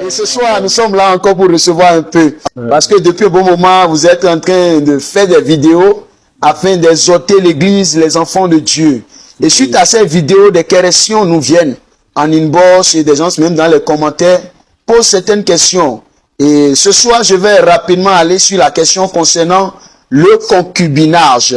Et ce soir, nous sommes là encore pour recevoir un peu. Parce que depuis un bon moment, vous êtes en train de faire des vidéos afin d'exhorter l'église, les enfants de Dieu. Et suite à ces vidéos, des questions nous viennent en inbox et des gens, même dans les commentaires, posent certaines questions. Et ce soir, je vais rapidement aller sur la question concernant le concubinage.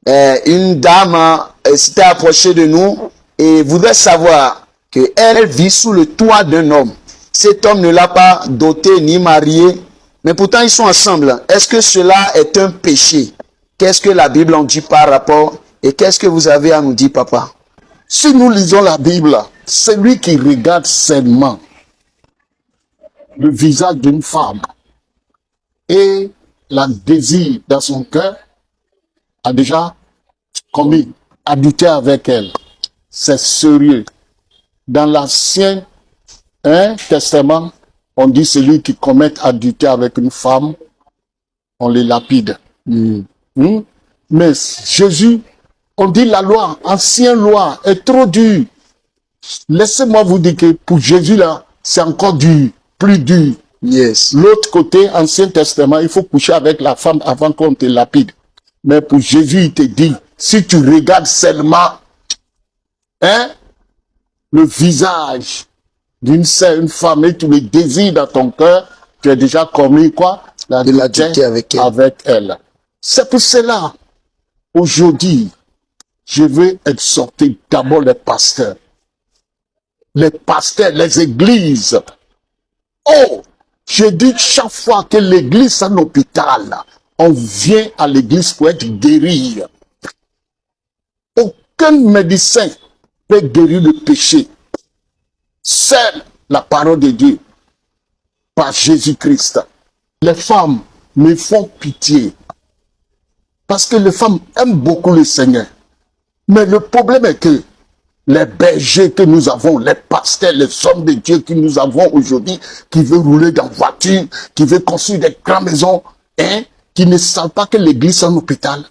Une dame s'était approchée de nous et voudrait savoir qu'elle vit sous le toit d'un homme. Cet homme ne l'a pas doté ni marié, mais pourtant ils sont ensemble. Est-ce que cela est un péché? Qu'est-ce que la Bible en dit par rapport? Et qu'est-ce que vous avez à nous dire, papa? Si nous lisons la Bible, celui qui regarde seulement le visage d'une femme et la désire dans son cœur a déjà commis adultère avec elle. C'est sérieux. Dans l'Ancien Testament, on dit celui qui commet adultère avec une femme, on les lapide. Mais Jésus, on dit la loi, ancienne loi, est trop dure. Laissez-moi vous dire que pour Jésus là, c'est encore dur, plus dur. Yes. L'autre côté, Ancien Testament, il faut coucher avec la femme avant qu'on te lapide. Mais pour Jésus, il te dit, si tu regardes seulement le visage d'une femme et tu le désires dans ton cœur, tu as déjà commis quoi? L'adultère avec elle. C'est pour cela, aujourd'hui, je veux exhorter d'abord les pasteurs, les églises. Oh, je dis chaque fois que l'église est un hôpital, on vient à l'église pour être guéri. Aucun médecin peut guérir le péché. Seule la parole de Dieu, par Jésus-Christ. Les femmes me font pitié. Parce que les femmes aiment beaucoup le Seigneur. Mais le problème est que les bergers que nous avons, les pasteurs, les hommes de Dieu que nous avons aujourd'hui, qui veulent rouler dans voiture, qui veulent construire des grandes maisons, qui ne savent pas que l'église est un hôpital,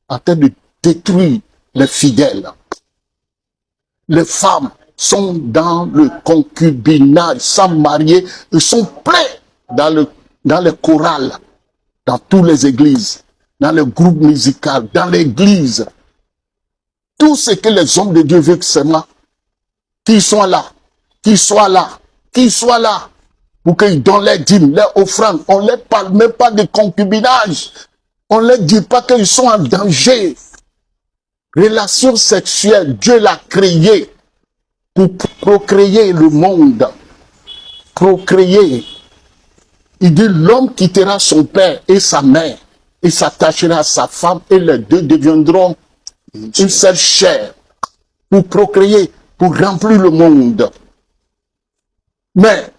en train de détruire les fidèles. Les femmes sont dans le concubinage, sans marier, ils sont prêts dans le choral, dans toutes les églises, dans le groupe musical, dans l'église. Tout ce que les hommes de Dieu veulent seulement, qu'ils soient là, pour qu'ils donnent les dîmes, les offrandes. On ne leur parle même pas de concubinage. On ne leur dit pas qu'ils sont en danger. Relation sexuelle, Dieu l'a créée pour procréer le monde. Procréer. Il dit l'homme quittera son père et sa mère et s'attachera à sa femme et les deux deviendront une seule chair pour procréer, pour remplir le monde. Mais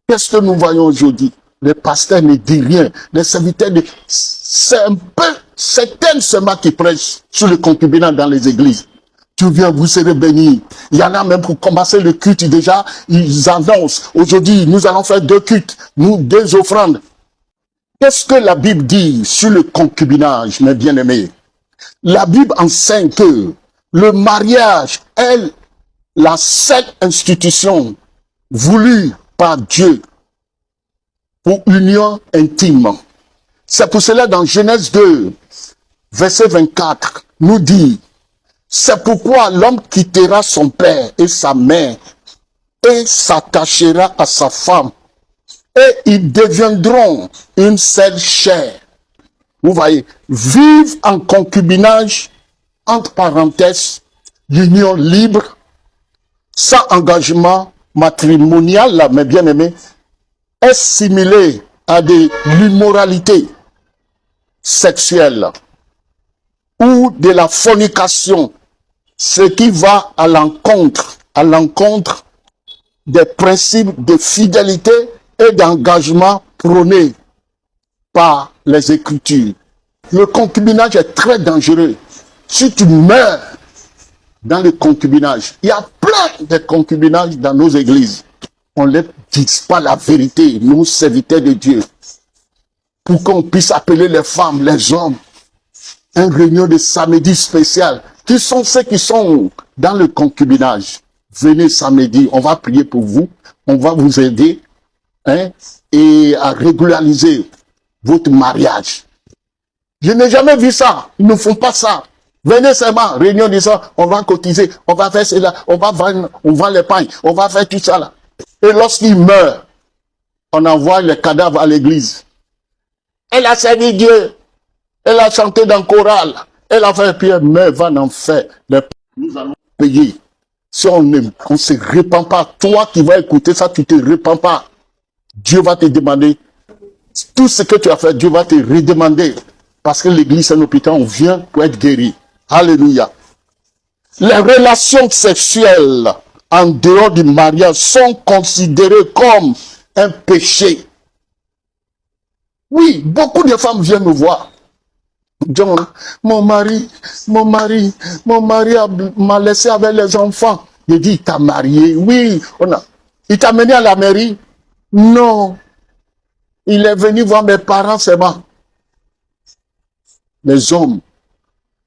qu'est-ce que nous voyons aujourd'hui? Les pasteurs ne disent rien. Les serviteurs de... C'est un peu certaines seulement qui prêchent sur le concubinage dans les églises. Tu viens, vous serez bénis. Il y en a même pour commencer le culte déjà, ils annoncent. Aujourd'hui, nous allons faire 2 cultes, 2 offrandes. Qu'est-ce que la Bible dit sur le concubinage, mes bien-aimés? La Bible enseigne que le mariage est la seule institution voulue par Dieu pour union intime. C'est pour cela dans Genèse 2, verset 24, nous dit, c'est pourquoi l'homme quittera son père et sa mère et s'attachera à sa femme et ils deviendront une seule chair. Vous voyez, vivre en concubinage, entre parenthèses, l'union libre, sans engagement matrimonial, là, mes bien-aimés, est similé à de l'immoralité sexuelle ou de la fornication, ce qui va à l'encontre des principes de fidélité et d'engagement prônés par les Écritures. Le concubinage est très dangereux. Si tu meurs dans le concubinage, il y a plein de concubinages dans nos églises. On ne dit pas la vérité, nous serviteurs de Dieu, pour qu'on puisse appeler les femmes, les hommes, une réunion de samedi spécial, qui sont ceux qui sont dans le concubinage. venez samedi, on va prier pour vous, on va vous aider, hein, et à régulariser votre mariage. Je n'ai jamais vu ça. Ils ne font pas ça. Venez seulement, réunion de ça, on va cotiser, on va faire cela, on vend les pains, on va faire tout ça là. Et lorsqu'il meurt, on envoie les cadavres à l'église. Elle a servi Dieu, elle a chanté dans le choral, elle a fait Pierre, mais va en enfer. Nous allons payer. Si on ne se répand pas, toi qui vas écouter ça, tu ne te répands pas. Dieu va te demander tout ce que tu as fait, Dieu va te redemander. Parce que l'église est un hôpital, on vient pour être guéri. Alléluia. Les relations sexuelles en dehors du mariage sont considérées comme un péché. Oui, beaucoup de femmes viennent me voir. John, mon mari m'a laissé avec les enfants. Je dis, il t'a marié? Oui. Il t'a mené à la mairie? Non. Il est venu voir mes parents seulement. Les hommes,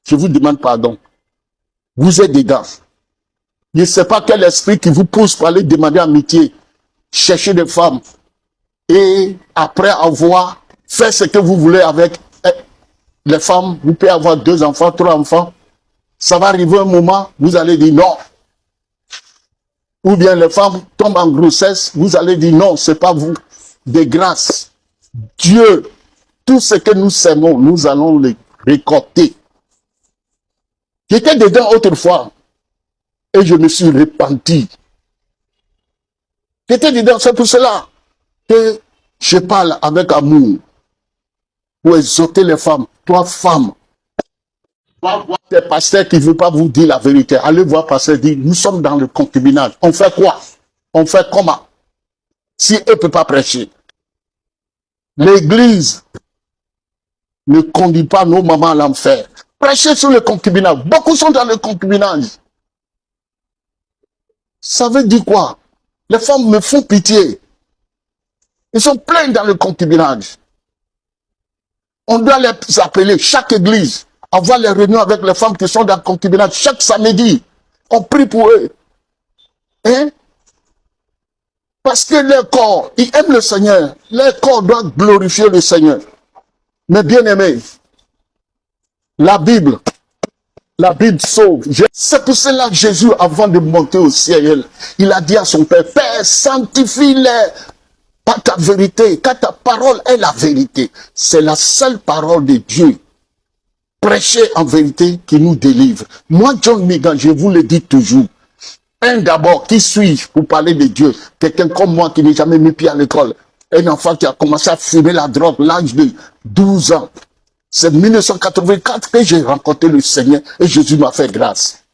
je vous demande pardon. Vous êtes dedans. Je ne sais pas quel esprit qui vous pousse pour aller demander amitié, chercher des femmes, et après avoir fait ce que vous voulez avec les femmes, vous pouvez avoir 2 enfants, 3 enfants. Ça va arriver un moment, vous allez dire non. Ou bien les femmes tombent en grossesse, vous allez dire non, c'est pas vous. De grâce, Dieu, tout ce que nous semons, nous allons le récolter. J'étais dedans autrefois et je me suis repenti. J'étais dedans, c'est pour cela que je parle avec amour pour exhorter les femmes. Toi, femme, va voir des pasteurs qui ne veulent pas vous dire la vérité. Allez voir pasteur dire, nous sommes dans le concubinage. On fait quoi? On fait comment? Si eux ne peuvent pas prêcher. L'église ne conduit pas nos mamans à l'enfer. Prêchez sur le concubinage. Beaucoup sont dans le concubinage. Ça veut dire quoi? Les femmes me font pitié. Ils sont pleins dans le concubinage. On doit les appeler, chaque église, avoir les réunions avec les femmes qui sont dans le concubinage chaque samedi. On prie pour eux. Hein? Parce que leur corps, ils aiment le Seigneur. Leur corps doit glorifier le Seigneur. Mais bien aimé, la Bible sauve. C'est pour cela que Jésus, avant de monter au ciel, il a dit à son Père, Père, sanctifie-les par ta vérité, car ta parole est la vérité. C'est la seule parole de Dieu. Prêcher en vérité qui nous délivre. Moi, John Migan, je vous le dis toujours. D'abord, qui suis-je pour parler de Dieu? Quelqu'un comme moi qui n'a jamais mis pied à l'école. Un enfant qui a commencé à fumer la drogue à l'âge de 12 ans. C'est 1984 que j'ai rencontré le Seigneur et Jésus m'a fait grâce.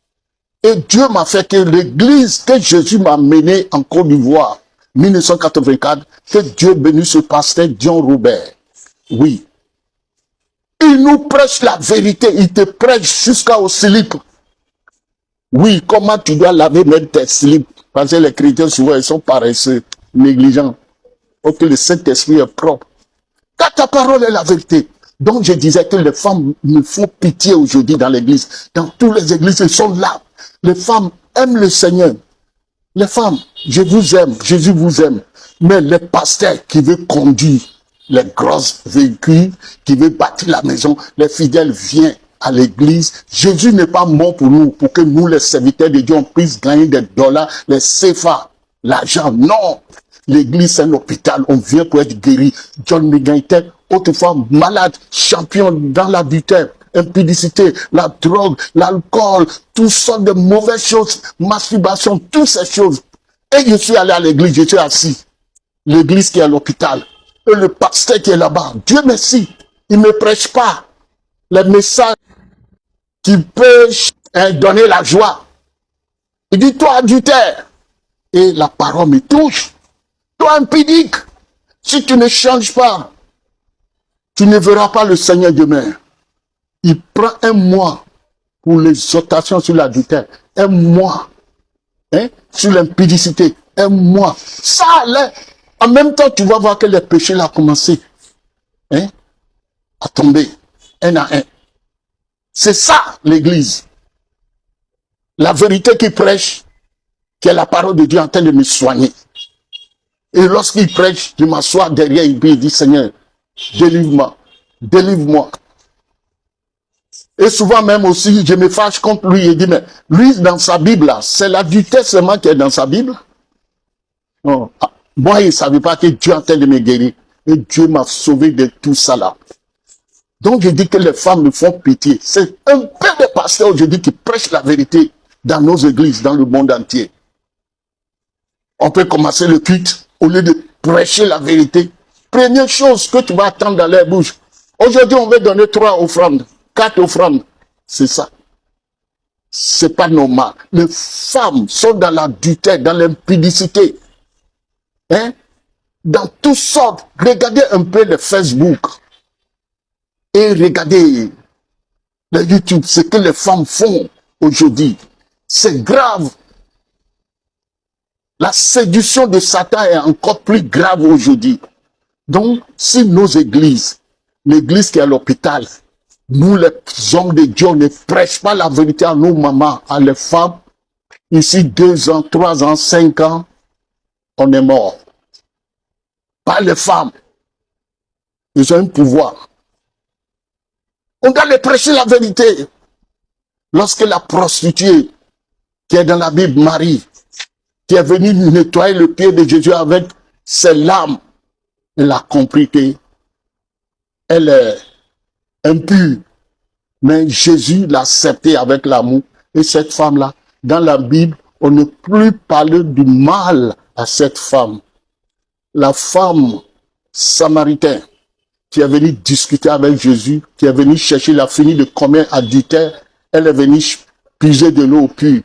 Et Dieu m'a fait que l'église que Jésus m'a menée en Côte d'Ivoire, 1984, que Dieu bénisse ce pasteur John Robert. Oui. Il nous prêche la vérité, il te prêche jusqu'au slip. Oui, comment tu dois laver même tes slips? Parce que les chrétiens souvent ils sont paresseux, négligents. Ok, le Saint-Esprit est propre. Car ta parole est la vérité. Donc je disais que les femmes me font pitié aujourd'hui dans l'église. Dans toutes les églises, elles sont là. Les femmes aiment le Seigneur. Les femmes, je vous aime, Jésus vous aime. Mais les pasteurs qui veulent conduire les grosses véhicules, qui veulent bâtir la maison, les fidèles viennent à l'église. Jésus n'est pas mort pour nous, pour que nous, les serviteurs de Dieu, on puisse gagner des dollars, les CFA, l'argent. Non! L'église, c'est un hôpital. On vient pour être guéri. John Migan était autrefois malade, champion dans l'adultère, impudicité, la drogue, l'alcool, toutes sortes de mauvaises choses, masturbation, toutes ces choses. Et je suis allé à l'église, je suis assis. L'église qui est à l'hôpital. Et le pasteur qui est là-bas. Dieu merci. Il ne me prêche pas les messages qui peuvent donner la joie. Il dit, toi, adultère. Et la parole me touche. Toi, impudique. Si tu ne changes pas, tu ne verras pas le Seigneur demain. Il prend un mois pour l'exhortation sur l'adultère. Un mois. Hein, sur l'impudicité. Un mois. Ça allait. En même temps, tu vas voir que les péchés ont commencé à tomber. Un à un. C'est ça, l'église. La vérité qui prêche, qui est la parole de Dieu en train de me soigner. Et lorsqu'il prêche, je m'assois derrière et il dit, Seigneur, délivre-moi, délivre-moi. Et souvent même aussi, je me fâche contre lui et dis, mais lui, dans sa Bible, c'est l'adultère seulement qui est dans sa Bible. Non. Moi, il ne savait pas que Dieu est en train de me guérir. Et Dieu m'a sauvé de tout ça là. Donc, je dis que les femmes me font pitié. C'est un peu de pasteurs aujourd'hui qui prêchent la vérité dans nos églises, dans le monde entier. On peut commencer le culte au lieu de prêcher la vérité. Première chose que tu vas attendre dans leur bouche. Aujourd'hui, on va donner 3 offrandes, 4 offrandes. C'est ça. C'est pas normal. Les femmes sont dans l'adultère, dans l'impudicité. Hein? Dans toutes sortes. Regardez un peu le Facebook. Et regardez le YouTube, ce que les femmes font aujourd'hui. C'est grave. La séduction de Satan est encore plus grave aujourd'hui. Donc, si nos églises, l'église qui est à l'hôpital, nous les hommes de Dieu, ne prêchent pas la vérité à nos mamans, à les femmes, ici 2 ans, 3 ans, 5 ans, on est mort. Pas les femmes. Ils ont un pouvoir. On doit les prêcher la vérité. Lorsque la prostituée, qui est dans la Bible, Marie, qui est venue nettoyer le pied de Jésus avec ses larmes, elle a compris qu'elle est impure. Mais Jésus l'a acceptée avec l'amour. Et cette femme-là, dans la Bible, on ne peut plus parler du mal à cette femme. La femme samaritaine qui est venue discuter avec Jésus, qui est venue chercher la fille de commun adultère, elle est venue puiser de l'eau pure.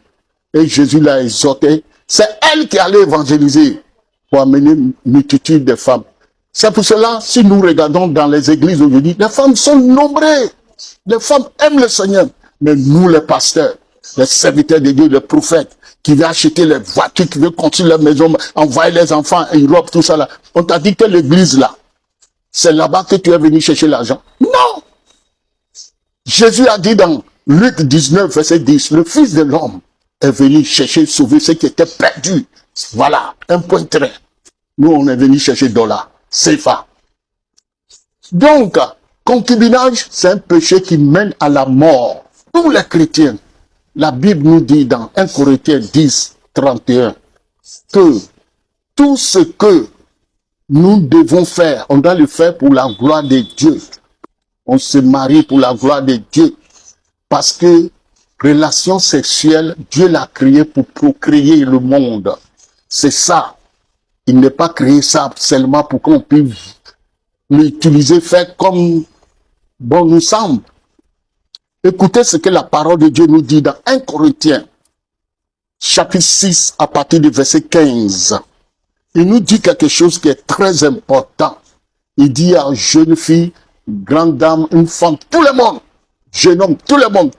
Et Jésus l'a exhorté. C'est elle qui allait évangéliser pour amener une multitude de femmes. C'est pour cela, si nous regardons dans les églises aujourd'hui, les femmes sont nombreuses. Les femmes aiment le Seigneur. Mais nous, les pasteurs, les serviteurs de Dieu, les prophètes, qui veulent acheter les voitures, qui veulent construire leur maison, envoyer les enfants en Europe, tout ça là. On t'a dit que l'église là, c'est là-bas que tu es venu chercher l'argent. Non! Jésus a dit dans Luc 19, verset 10, le Fils de l'homme est venu chercher, sauver ceux qui étaient perdus. Voilà, un point trait. Nous, on est venu chercher $, CFA. Donc, concubinage, c'est un péché qui mène à la mort. Tous les chrétiens, la Bible nous dit dans 1 Corinthiens 10, 31, que tout ce que nous devons faire, on doit le faire pour la gloire de Dieu. On se marie pour la gloire de Dieu. Parce que relation sexuelle, Dieu l'a créé pour procréer le monde. C'est ça. Il n'est pas créé ça seulement pour qu'on puisse l'utiliser, faire comme bon nous semble. Écoutez ce que la parole de Dieu nous dit dans 1 Corinthiens, chapitre 6, à partir du verset 15. Il nous dit quelque chose qui est très important. Il dit à une jeune fille, grande dame, une femme, tout le monde, jeune homme, tout le monde.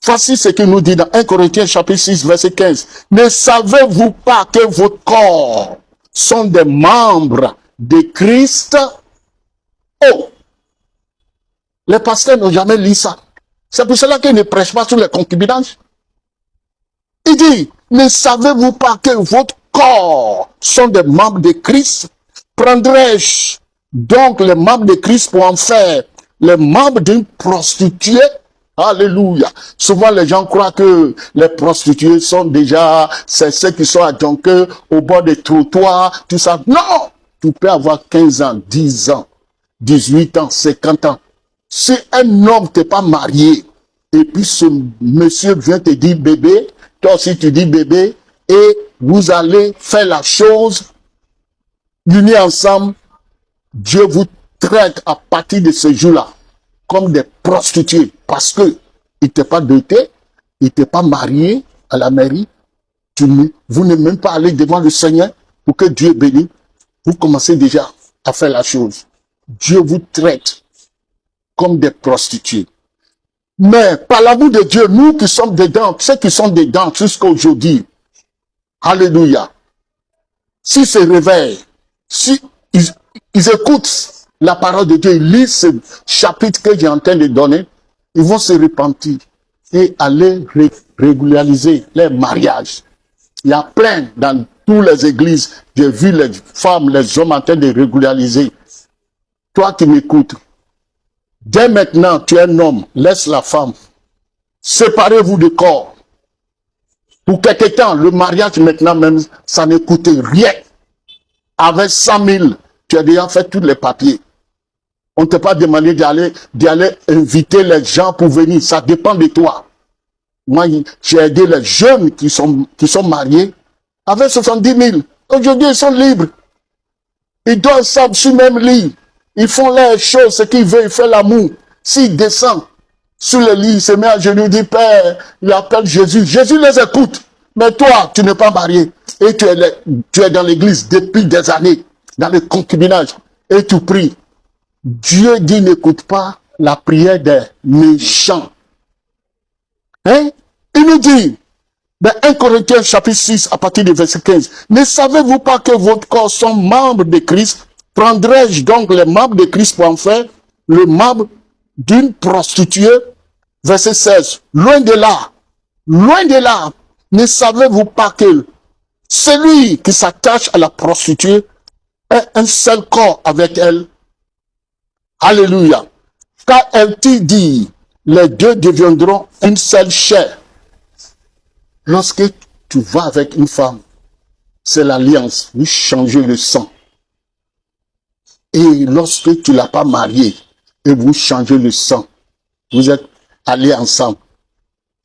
Voici ce qu'il nous dit dans 1 Corinthiens chapitre 6, verset 15. Ne savez-vous pas que vos corps sont des membres de Christ? Oh! Les pasteurs n'ont jamais lu ça. C'est pour cela qu'ils ne prêchent pas sur les concubinages. Il dit, ne savez-vous pas que votre corps sont des membres de Christ? Prendrais-je donc les membres de Christ pour en faire les membres d'une prostituée? Alléluia. Souvent, les gens croient que les prostituées sont déjà, c'est ceux qui sont à Jonqueux, au bord des trottoirs, tout ça. Non! Tu peux avoir 15 ans, 10 ans, 18 ans, 50 ans. Si un homme t'es pas marié, et puis ce monsieur vient te dire bébé, toi aussi tu dis bébé, et vous allez faire la chose, unis ensemble, Dieu vous traite à partir de ce jour-là comme des prostituées, parce que il n'était pas doté, il n'était pas marié à la mairie, vous n'êtes même pas allé devant le Seigneur pour que Dieu bénisse, vous commencez déjà à faire la chose. Dieu vous traite comme des prostituées. Mais par l'amour de Dieu, nous qui sommes dedans, ceux qui sont dedans jusqu'à aujourd'hui, alléluia, s'ils se réveillent, si ils écoutent la parole de Dieu, ils lisent ce chapitre que j'ai en train de donner, ils vont se repentir et aller régulariser leur mariage. Il y a plein dans toutes les églises. J'ai vu les femmes, les hommes en train de régulariser. Toi qui m'écoutes, dès maintenant, tu es un homme, laisse la femme. Séparez-vous de corps. Pour quelque temps, le mariage maintenant même, ça ne coûte rien. Avec 100 000, tu as déjà fait tous les papiers. On ne t'a pas demandé d'aller inviter les gens pour venir. Ça dépend de toi. Moi, j'ai aidé les jeunes qui sont mariés avec 70 000. Aujourd'hui, ils sont libres. Ils dorment ensemble sur le même lit. Ils font les choses, ce qu'ils veulent, ils font l'amour. S'ils descendent sur le lit, il se met à genoux, il dit, Père, il appelle Jésus. Jésus les écoute. Mais toi, tu n'es pas marié. Et tu es dans l'église depuis des années, dans le concubinage. Et tu pries. Dieu dit, n'écoute pas la prière des méchants. Hein? Il nous dit, dans 1 Corinthiens chapitre 6, à partir du verset 15, ne savez-vous pas que votre corps sont membres de Christ? Prendrais-je donc les membres de Christ pour en faire le membre d'une prostituée? Verset 16, loin de là, ne savez-vous pas que celui qui s'attache à la prostituée est un seul corps avec elle? Alléluia. Car elle t'y dit, les deux deviendront une seule chair. Lorsque tu vas avec une femme, c'est l'alliance, vous changez le sang. Et lorsque tu ne l'as pas mariée, et vous changez le sang, vous êtes allés ensemble.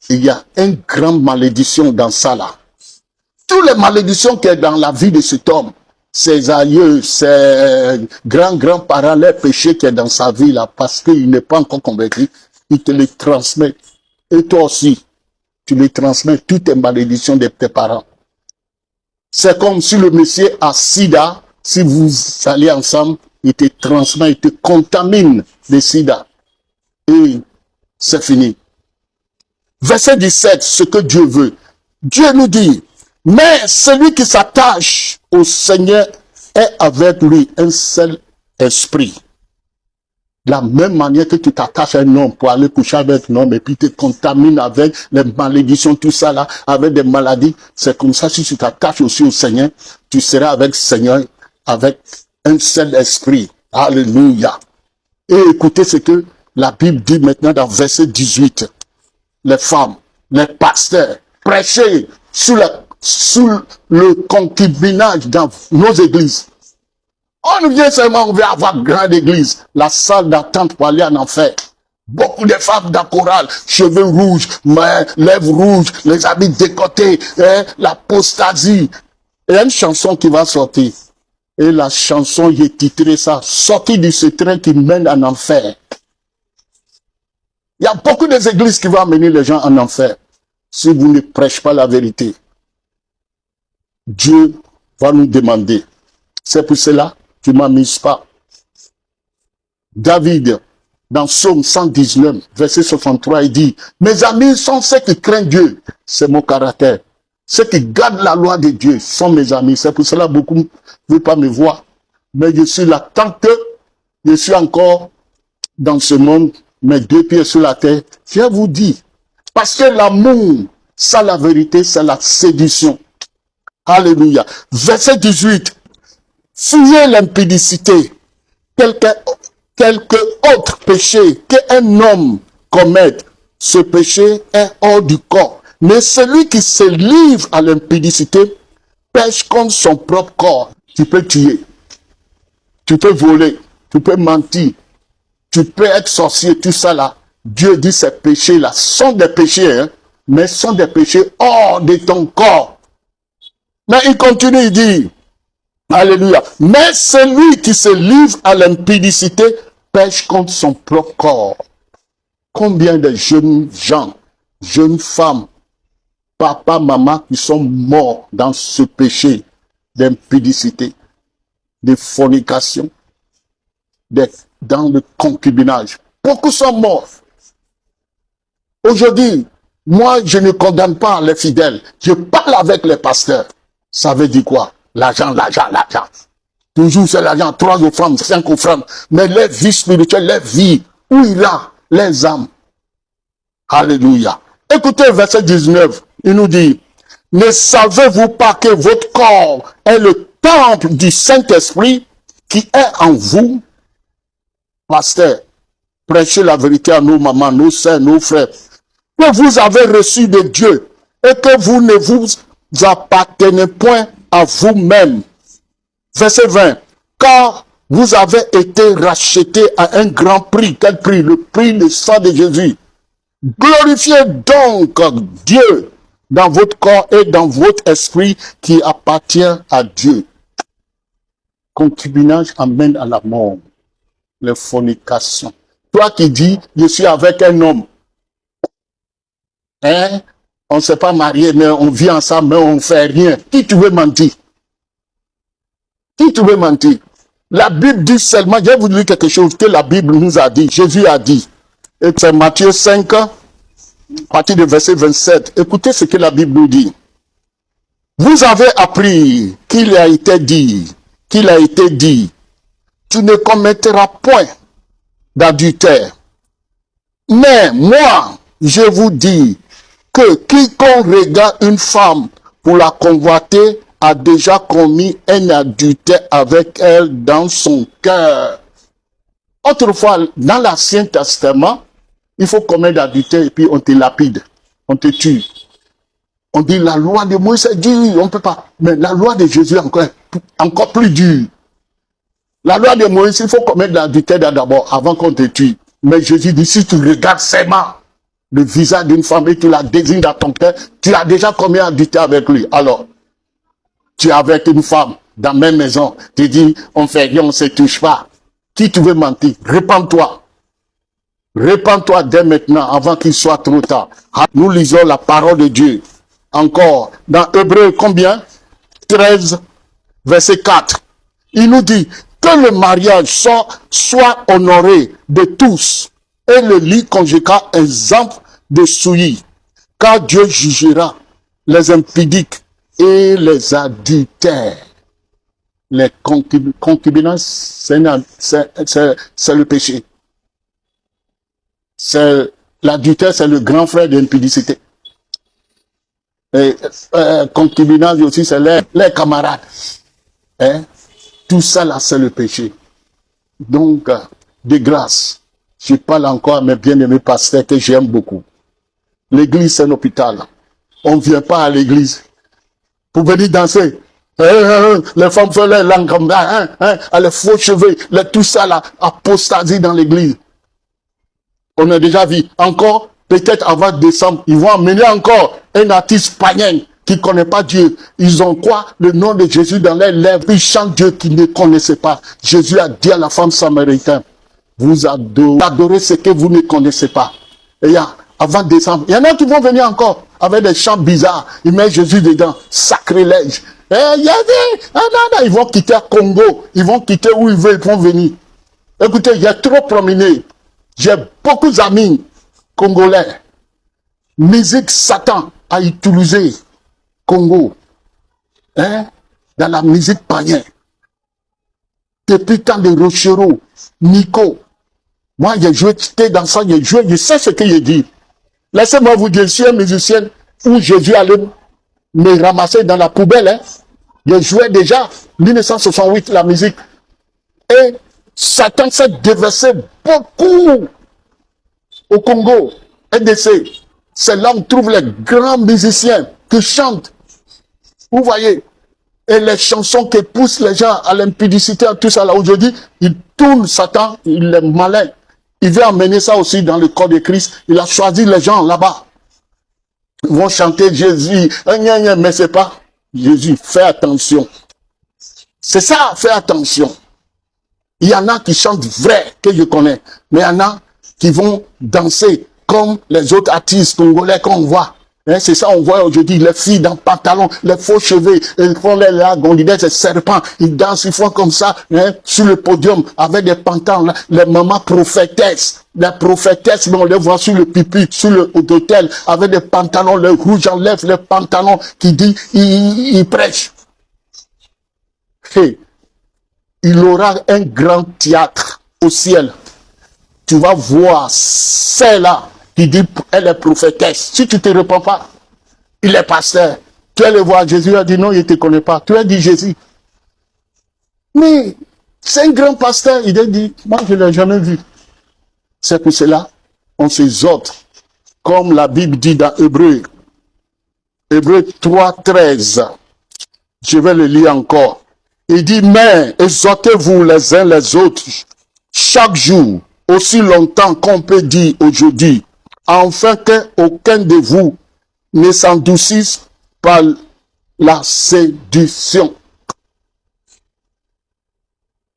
Il y a une grande malédiction dans ça là. Toutes les malédictions qui sont dans la vie de cet homme, ses aïeux, ses grands-grands-parents, les péchés qui sont dans sa vie là, parce qu'il n'est pas encore convaincu, il te les transmet. Et toi aussi, tu les transmets, toutes tes malédictions de tes parents. C'est comme si le monsieur a sida, si vous allez ensemble, il te transmet, il te contamine de sida. Et c'est fini. Verset 17, ce que Dieu veut. Dieu nous dit, mais celui qui s'attache au Seigneur est avec lui un seul esprit. De la même manière que tu t'attaches à un homme pour aller coucher avec un homme et puis te contamines avec les malédictions, tout ça là, avec des maladies, c'est comme ça, si tu t'attaches aussi au Seigneur, tu seras avec le Seigneur, avec un seul esprit. Alléluia. Et écoutez ce que la Bible dit maintenant dans verset 18. Les femmes, les pasteurs, prêchez sous le concubinage dans nos églises. On vient seulement, on veut avoir une grande église, la salle d'attente pour aller en enfer. Beaucoup de femmes dans la chorale, cheveux rouges, lèvres rouges, les habits décotés, l'apostasie. Il y a une chanson qui va sortir. Et la chanson, j'ai titré ça, sortir de ce train qui mène en enfer. Il y a beaucoup d'églises qui vont amener les gens en enfer. Si vous ne prêchez pas la vérité, Dieu va nous demander. C'est pour cela que tu ne m'amuses pas. David, dans Psaume 119, verset 63, il dit, mes amis sont ceux qui craignent Dieu. C'est mon caractère. Ceux qui gardent la loi de Dieu sont mes amis. C'est pour cela que beaucoup ne veulent pas me voir. Mais je suis là tant que je suis encore dans ce monde, mes deux pieds sur la terre. Je vous dis, parce que l'amour, ça la vérité, c'est la séduction. Alléluia. Verset 18. Fuyez l'impudicité. Quelque autre péché qu'un homme commette, ce péché est hors du corps. Mais celui qui se livre à l'impudicité pêche contre son propre corps. Tu peux tuer, tu peux voler, tu peux mentir, tu peux être sorcier, tout ça là. Dieu dit ces péchés-là sont des péchés, hein, mais sont des péchés hors de ton corps. Mais il continue, il dit, alléluia, mais celui qui se livre à l'impudicité pêche contre son propre corps. Combien de jeunes gens, jeunes femmes, papa, maman qui sont morts dans ce péché d'impudicité, de fornication, dans le concubinage. Beaucoup sont morts. Aujourd'hui, moi, je ne condamne pas les fidèles. Je parle avec les pasteurs. Ça veut dire quoi? L'argent, l'argent, l'argent. Toujours c'est l'argent, 3 offrandes, 5 offrandes. Mais les vies spirituelles, les vies, où il a les âmes. Alléluia. Écoutez verset 19, il nous dit, Ne savez-vous pas que votre corps est le temple du Saint-Esprit qui est en vous? Pasteur, prêchez la vérité à nos mamans, nos sœurs, nos frères, que vous avez reçu de Dieu et que vous ne vous appartenez point à vous-même. Verset 20. Car vous avez été rachetés à un grand prix. Quel prix? Le prix du sang de Jésus. Glorifiez donc Dieu dans votre corps et dans votre esprit qui appartient à Dieu. Concubinage amène à la mort. Les fornications. Toi qui dis, je suis avec un homme. Hein? On ne s'est pas marié, mais on vit ensemble, mais on ne fait rien. Qui tu veux mentir? Qui tu veux mentir? La Bible dit seulement, je vais vous dire quelque chose que la Bible nous a dit, Jésus a dit. Et c'est Matthieu 5, à partir du verset 27. Écoutez ce que la Bible nous dit. Vous avez appris qu'il a été dit, tu ne commettras point d'adultère. Mais moi, je vous dis que quiconque regarde une femme pour la convoiter a déjà commis un adultère avec elle dans son cœur. Autrefois, dans l'Ancien Testament, il faut commettre l'adultère et puis on te lapide, on te tue. On dit la loi de Moïse est dure, on ne peut pas. Mais la loi de Jésus est encore plus dure. La loi de Moïse, il faut commettre l'adultère d'abord avant qu'on te tue. Mais Jésus dit, si tu regardes seulement le visage d'une femme et tu la désignes dans ton cœur, tu as déjà commis l'adultère avec lui. Alors, tu es avec une femme dans la même maison, tu dis, on fait rien, on ne se touche pas. Qui tu veux mentir? Répands-toi. Répands-toi dès maintenant, avant qu'il soit trop tard. Nous lisons la parole de Dieu. Encore, dans Hébreux, combien? 13, verset 4. Il nous dit que le mariage soit honoré de tous et le lit conjugal exemple de souillis. Car Dieu jugera les impudiques et les adultères. Les concubinances, c'est le péché. L'adultère, c'est le grand frère de l'impudicité. Et concubinage aussi, c'est les camarades. Hein? Tout ça là, c'est le péché. Donc, de grâce, je parle encore à mes bien-aimés pasteurs que j'aime beaucoup. L'église, c'est un hôpital. On ne vient pas à l'église pour venir danser. Les femmes font les langues comme ça, les faux cheveux, tout ça là, apostasie dans l'église. On a déjà vu. Encore, peut-être avant décembre, ils vont amener encore un artiste païen qui ne connaît pas Dieu. Ils ont quoi? Le nom de Jésus dans leurs lèvres. Ils chantent Dieu qu'ils ne connaissaient pas. Jésus a dit à la femme samaritaine, vous adorez ce que vous ne connaissez pas. Et avant décembre, il y en a qui vont venir encore avec des chants bizarres. Ils mettent Jésus dedans. Sacrilège. Ils vont quitter Congo. Ils vont quitter où ils veulent, ils vont venir. Écoutez, il y a trop promené. J'ai beaucoup d'amis congolais. Musique Satan a utilisé Congo. Dans la musique païenne. Depuis tant de Rochereau, Nico. Moi, j'ai joué, j'étais dans ça, j'ai joué, je sais ce que j'ai dit. Laissez-moi vous dire, je suis un musicien où Jésus allait me ramasser dans la poubelle. Je jouais déjà 1968 la musique. Et Satan s'est déversé beaucoup au Congo, RDC. C'est là où on trouve les grands musiciens qui chantent. Vous voyez, et les chansons qui poussent les gens à l'impudicité, à tout ça là. Aujourd'hui, il tourne Satan, il est malin. Il veut emmener ça aussi dans le corps de Christ. Il a choisi les gens là-bas. Ils vont chanter Jésus, mais c'est pas Jésus. Fais attention. C'est ça, fais attention. Il y en a qui chantent vrai, que je connais. Mais il y en a qui vont danser comme les autres artistes congolais qu'on voit. C'est ça, on voit aujourd'hui les filles dans le pantalon, les faux cheveux, ils font les lags, on dirait des serpents, ils dansent, ils font comme ça, sur le podium, avec des pantalons, les mamans prophétesses, mais on les voit sur le pupitre, sur le hôtel, avec des pantalons, le rouge enlève les pantalons, qui dit, il prêche. Il aura un grand théâtre au ciel. Tu vas voir celle-là qui dit elle est prophétesse. Si tu ne te réponds pas, il est pasteur. Tu es allé voir Jésus, a dit non, il ne te connaît pas. Tu as dit Jésus. Mais c'est un grand pasteur, il a dit, moi je ne l'ai jamais vu. C'est pour cela, on s'exhorte, comme la Bible dit dans Hébreux 3:13. Je vais le lire encore. Il dit, mais exhortez-vous les uns les autres, chaque jour, aussi longtemps qu'on peut dire aujourd'hui, afin qu'aucun de vous ne s'endoucisse par la séduction.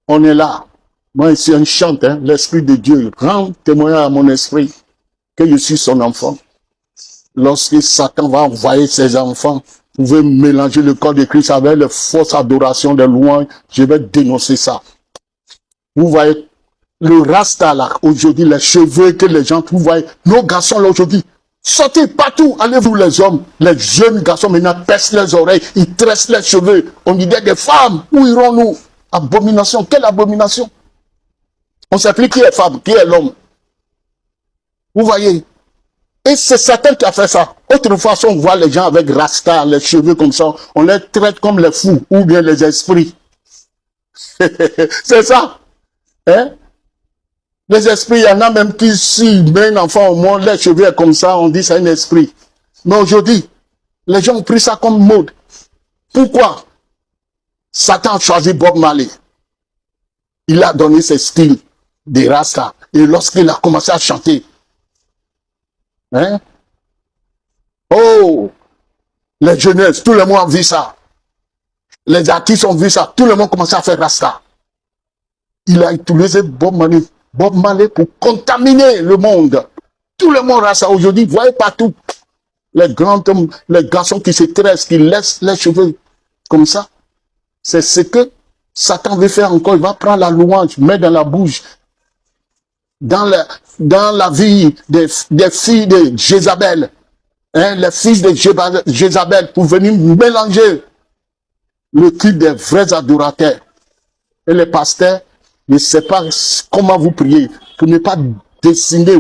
On est là. Moi, ici, on chante, hein, l'Esprit de Dieu rend témoignage à mon esprit que je suis son enfant. Lorsque Satan va envoyer ses enfants, vous pouvez mélanger le corps de Christ avec les fausses adorations de louanges. Je vais dénoncer ça. Vous voyez, le rasta là, aujourd'hui, les cheveux que les gens, vous voyez, nos garçons là aujourd'hui, sortez partout, allez-vous les hommes, les jeunes garçons maintenant percent les oreilles, ils tressent les cheveux. On disait des femmes, où irons-nous? Abomination, quelle abomination? On ne sait plus qui est femme, qui est l'homme. Vous voyez? Et c'est Satan qui a fait ça. Autrefois, on voit les gens avec rasta, les cheveux comme ça, on les traite comme les fous, ou bien les esprits. C'est ça. Hein? Les esprits, il y en a même qui, si met un enfant au monde, les cheveux comme ça, on dit c'est un esprit. Mais aujourd'hui, les gens ont pris ça comme mode. Pourquoi? Satan a choisi Bob Marley. Il a donné ses styles des Rasta. Et lorsqu'il a commencé à chanter, hein? Oh! Les jeunesses, tout le monde a vu ça. Les artistes ont vu ça. Tout le monde a commencé à faire Rasta. Il a utilisé Bob Marley pour contaminer le monde. Tout le monde Rasta. Aujourd'hui, vous voyez partout les grands hommes, les garçons qui se tressent, qui laissent les cheveux comme ça. C'est ce que Satan veut faire encore. Il va prendre la louange, mettre dans la bouche. Dans la vie des filles de Jézabel, hein, les fils de Jézabel, pour venir mélanger le culte des vrais adorateurs. Et les pasteurs ne savent pas comment vous prier, pour ne pas dessiner,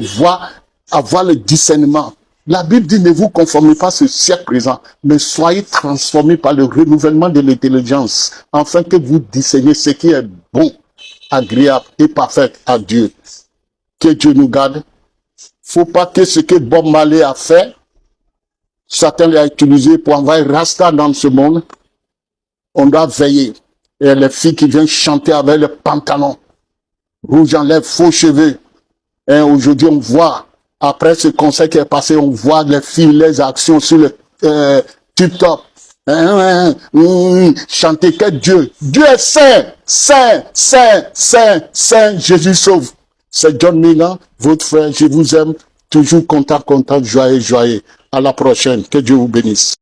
avoir le discernement. La Bible dit, ne vous conformez pas à ce siècle présent, mais soyez transformés par le renouvellement de l'intelligence, afin que vous discerniez ce qui est bon, agréable et parfait à Dieu. Que Dieu nous garde. Faut pas que ce que Bob Marley a fait, Satan l'a utilisé pour envoyer Rasta dans ce monde. On doit veiller. Et les filles qui viennent chanter avec le pantalon rouge en lèvres, faux cheveux. Et aujourd'hui, on voit, après ce concert qui est passé, on voit les filles, les actions sur le TikTok. Chanter que Dieu est saint, saint, saint, saint, saint, Jésus sauve. C'est John Milan, votre frère, je vous aime, toujours content, joyeux. À la prochaine, que Dieu vous bénisse.